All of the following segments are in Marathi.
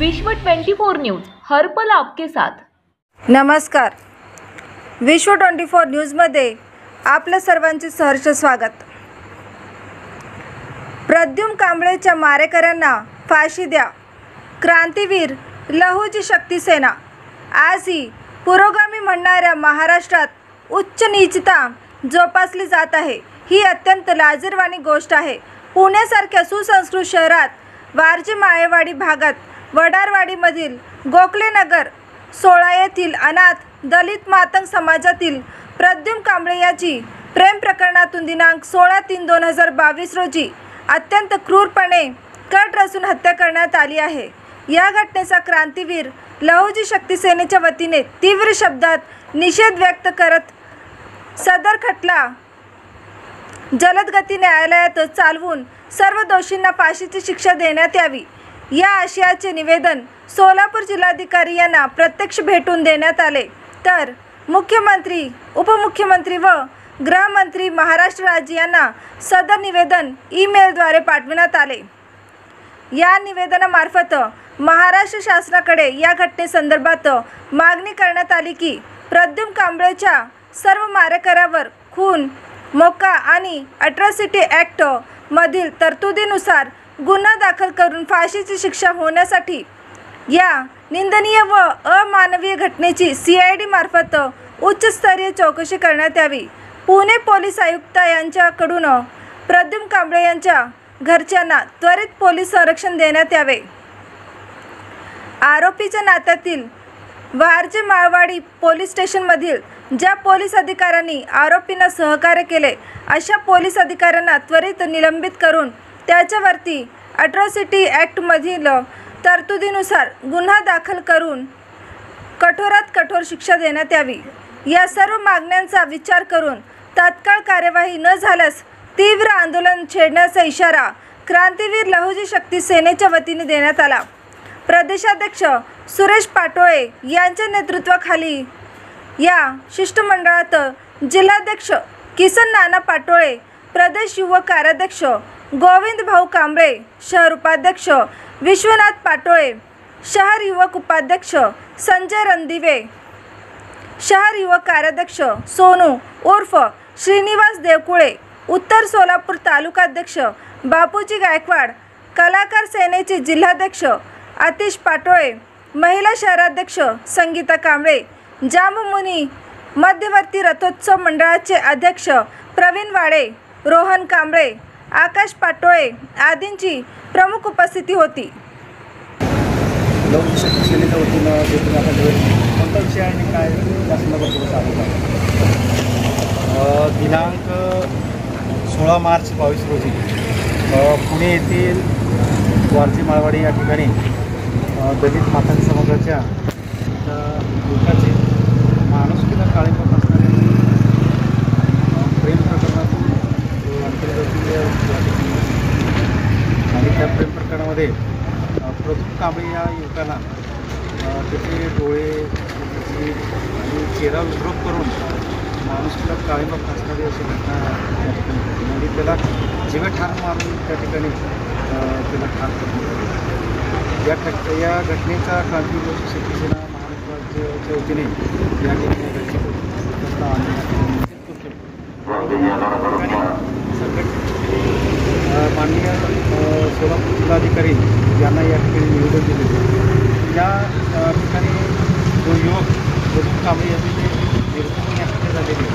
विश्व 24 न्यूज हर पल आपके साथ। नमस्कार, विश्व 24 न्यूजमध्ये आपलं सर्वांचे सहर्ष स्वागत। प्रद्युम्न कांबळेच्या मारेकऱ्यांना फाशी द्या, क्रांतीवीर लहुजी शक्ती सेना। आज ही पुरोगामी म्हणणाऱ्या महाराष्ट्रात उच्च नीचता जोपासली जात आहे। ही अत्यंत लाजिरवाणी गोष्ट आहे। पुण्यासारख्या सुसंस्कृत शहरात वारजे माळेवाडी भागात वडारवाडीमधील गोखलेनगर 16 येथील अनाथ दलित मातंग समाजातील प्रद्युम्न कांबळे याची प्रेम प्रकरणातून दिनांक 16/3/2022 रोजी अत्यंत क्रूरपणे कट रचून हत्या करण्यात आली आहे। या घटनेचा क्रांतीवीर लहुजी शक्ती सेनेच्या वतीने तीव्र शब्दात निषेध व्यक्त करत सदर खटला जलद गती न्यायालयात चालवून सर्व दोषींना फाशीची शिक्षा देण्यात यावी या आशयाचे निवेदन सोलापूर जिल्हाधिकारी यांना प्रत्यक्ष भेटून देण्यात आले। तर मुख्यमंत्री, उपमुख्यमंत्री व गृहमंत्री महाराष्ट्र राज्य यांना सदर निवेदन ईमेलद्वारे पाठविण्यात आले। या निवेदनामार्फत महाराष्ट्र शासनाकडे या घटनेसंदर्भात मागणी करण्यात आली की प्रद्युम्न कांबळेच्या सर्व मारेकऱ्यावर खून, मोक्का आणि अट्रॉसिटी ॲक्ट मधील तरतुदीनुसार गुन्हा दाखल करून फाशीची शिक्षा होण्यासाठी या निंदनीय व अमानवीय घटनेची CID मार्फत उच्चस्तरीय चौकशी करण्यात यावी। पुणे पोलीस आयुक्त यांच्याकडून प्रद्युम्न कांबळे यांच्या घरच्यांना त्वरित पोलीस संरक्षण देण्यात यावे। आरोपीच्या नात्यातील वारजे माळवाडी पोलीस स्टेशनमधील ज्या पोलीस अधिकाऱ्यांनी आरोपींना सहकार्य केले अशा पोलीस अधिकाऱ्यांना त्वरित निलंबित करून त्याच्यावरती अट्रॉसिटी ॲक्टमधील तरतुदीनुसार गुन्हा दाखल करून कठोरात कठोर शिक्षा देण्यात यावी। या सर्व मागण्यांचा विचार करून तात्काळ कार्यवाही न झाल्यास तीव्र आंदोलन छेडण्याचा इशारा क्रांतीवीर लहुजी शक्ती सेनेच्या वतीने देण्यात आला। प्रदेशाध्यक्ष सुरेश पाटोळे यांच्या नेतृत्वाखाली या शिष्टमंडळात जिल्हाध्यक्ष किसन नाना पाटोळे, प्रदेश युवक कार्याध्यक्ष गोविंद भाऊ कांबळे, शहर उपाध्यक्ष विश्वनाथ पाटोळे, शहर युवक उपाध्यक्ष संजय रणदिवे, शहर युवक कार्याध्यक्ष सोनू उर्फ श्रीनिवास देवकुळे, उत्तर सोलापूर तालुकाध्यक्ष बापूजी गायकवाड, कलाकार सेनेचे जिल्हाध्यक्ष आतिश पाटोळे, महिला शहराध्यक्ष संगीता कांबळे, जांबुमुनी मध्यवर्ती रथोत्सव मंडळाचे अध्यक्ष प्रवीण वाडे, रोहन कांबळे, आकाश पाटोळे आदींची प्रमुख उपस्थिती होती। लहुजी शक्ती सेनेच्या वतीनं भेटून आपण कोणता विषय आहे काय त्या संदर्भात सांगू। दिनांक 16 मार्च 2022 रोजी पुणे येथील वारजे माळवाडी या ठिकाणी दलित मातंग समाजाच्या लोकांचे माणुसकीला काळीमा असणारे प्रेम प्रकरणातून आणि त्या प्रेम प्रकरणामध्ये प्रद्युम्न कांबळे या युवकाला त्याचे डोळे आणि चेहरा विद्रोप करून माणुसकीला काळीमा फासणारी अशी घटना त्या ठिकाणी घडली आणि त्याला जीवे ठार मारून त्या ठिकाणी त्याला ठार करण्यात आले। या घटनेचा क्रांतीवीर लहुजी शक्ती सेना महाराष्ट्राच्या वतीने या ठिकाणी माननीय सोलापूर जिल्हाधिकारी यांना या ठिकाणी निवेदन दिले। या ठिकाणी जो युवक प्रद्युम्न कांबळे यांचे जे निर्गुण या ठिकाणी झालेले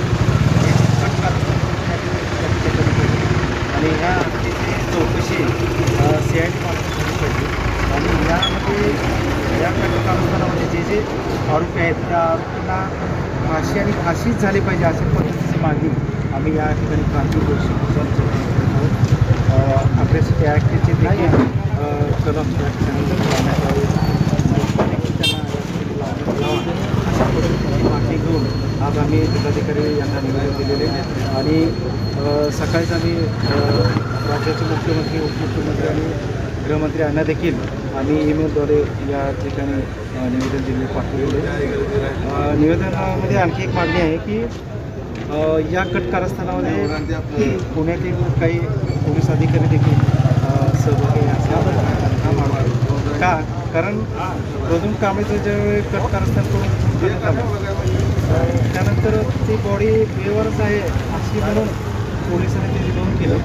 आणि ह्या हत्येची चौकशी CID मार्फत झाली पाहिजे आणि यामध्ये या कारणामध्ये जे जे आरोपी आहेत त्या आरोपींना फाशी आणि फाशीच झाली पाहिजे अशा पद्धतीची मागणी आम्ही या ठिकाणी क्रांतीवीर अट्रॉसिटी ॲक्टचे देखील कलम या ठिकाणी लावण्यात यावे, त्यांना अशा पद्धतीची मागणी घेऊन आज आम्ही जिल्हाधिकारी यांना निवेदन दिलेले आणि सकाळीच आम्ही राज्याचे मुख्यमंत्री, उपमुख्यमंत्री आणि गृहमंत्री यांना देखील आम्ही ईमेलद्वारे या ठिकाणी निवेदन दिले पाठवलेले। निवेदनामध्ये आणखी एक मागणी आहे की या कट कारस्थानामध्ये पुण्यातील काही पोलीस अधिकारी देखील सहभागी असल्याबद्दल का? कारण प्रथम कांबळेचं ज्यावेळी कट कारस्थान करून त्यानंतर ती बॉडी बेवारस आहे अशी म्हणून पोलिसांनी त्याची नोंद केलं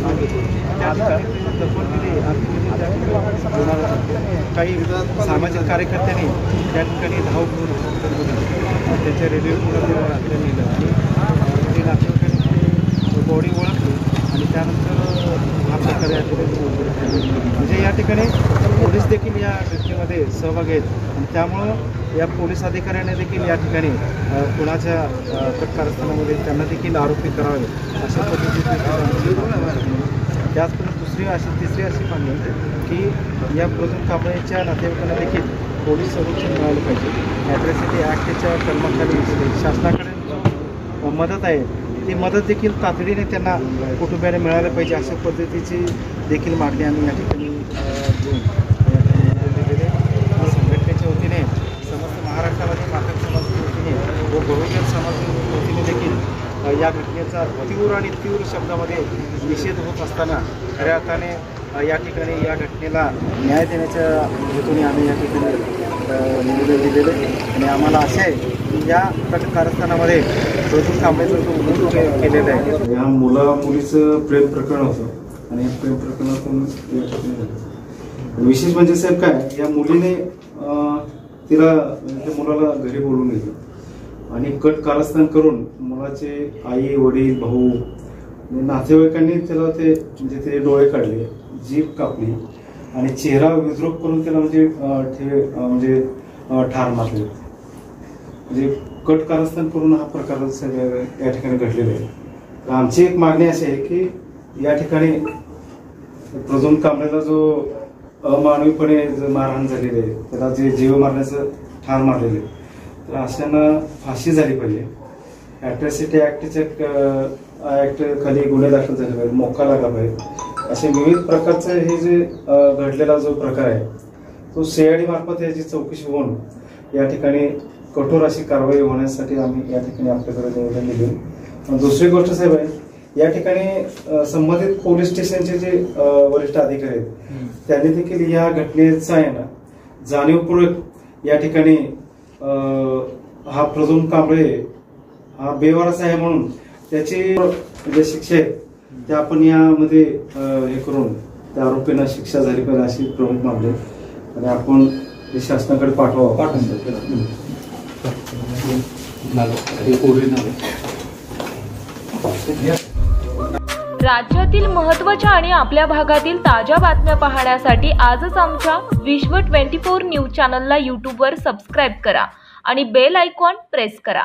आणि त्या ठिकाणी दफन दिली काही सामाजिक कार्यकर्त्यांनी त्या ठिकाणी धाव घेऊन हॉस्पिटलमध्ये त्याच्या रेल्वेमुळे नेलं आणि ते नातेवाईकांनी बॉडी ओळखली आणि त्यानंतर हा प्रकार या ठिकाणी म्हणजे या ठिकाणी पोलीस देखील या घटनेमध्ये सहभाग आहेत आणि त्यामुळं या पोलीस अधिकाऱ्याने देखील या ठिकाणी कुणाच्या कट कारस्थानामध्ये त्यांना देखील आरोपी करावे अशा पद्धतीने त्याचप्रमाणे तिसरी अशी मागणी की या प्रथम कांबळेच्या नातेवाईकांना देखील पोलीस संरक्षण मिळालं पाहिजे. ॲट्रॉसिटी ॲक्टच्या कलमाखाली शासनाकडे मदत आहे ती मदत देखील तातडीने त्यांना कुटुंबियाने मिळालं पाहिजे अशा पद्धतीची देखील मागणी आम्ही या ठिकाणी संघटनेच्या वतीने समस्त महाराष्ट्रामध्ये मातक समाजाच्या वतीने व बहुजन समाजाच्या वतीने देखील या घटनेचा तीव्र शब्दामध्ये निषेध होत असताना खऱ्या अर्थाने या ठिकाणी या घटनेला न्याय देण्याच्या हेतूने आम्ही या ठिकाणी निवेदन दिलेलं आहे आणि आम्हाला असे आहे की या कट कारस्थानामध्ये प्रथम कांबळेचं जो मूल केलेलं आहे या मुलीचं प्रेम प्रकरण होतं आणि या प्रेम प्रकरणातून या ठिकाणी विशेष म्हणजे साहेब काय या मुलीने तिला त्या मुलाला घरी बोलवून घेतलं आणि कट कारस्थान करून मुलाचे आई वडील भाऊ नातेवाईकांनी त्याला ते म्हणजे ते डोळे काढले जीभ कापली आणि चेहरा विद्रूप करून त्याला म्हणजे ठार मारले म्हणजे कट कारस्थान करून हा प्रकार सगळ्या या ठिकाणी घडलेला आहे. तर आमची एक मागणी अशी आहे की या ठिकाणी प्रथम कांबळेला जो अमानवीपणे मारहाण झालेली आहे त्याला जे जीव मारण्याचं ठार मारलेले तर अशांना फाशी झाली पाहिजे. ॲट्रॉसिटी ॲक्ट खाली गुन्हे दाखल झाले पाहिजे मोका लागला पाहिजे असे विविध प्रकारचे हे जे घडलेला जो प्रकार आहे तो CID मार्फत याची चौकशी होऊन या ठिकाणी कठोर अशी कारवाई होण्यासाठी आम्ही या ठिकाणी आपल्याकडे निवेदन दिले. दुसरी गोष्ट साहेब आहे या ठिकाणी संबंधित पोलीस स्टेशनचे जे वरिष्ठ अधिकारी आहेत त्यांनी देखील या घटनेचा आहे ना जाणीवपूर्वक या ठिकाणी हा प्रथम कांबळे हा बेवारस आहे म्हणून त्याची जे शिक्षा आहेत त्या आपण यामध्ये हे करून त्या आरोपींना शिक्षा झाली पाहिजे अशी प्रमुख मागणी आणि आपण ते शासनाकडे पाठवा. राज्यातील महत्त्वाच्या आणि आपल्या भागातील ताज्या बातम्या पाहण्यासाठी आजच आमच्या विश्व 24 न्यूज चॅनलला यूट्यूबवर सबस्क्राईब करा आणि बेल आयकॉन प्रेस करा.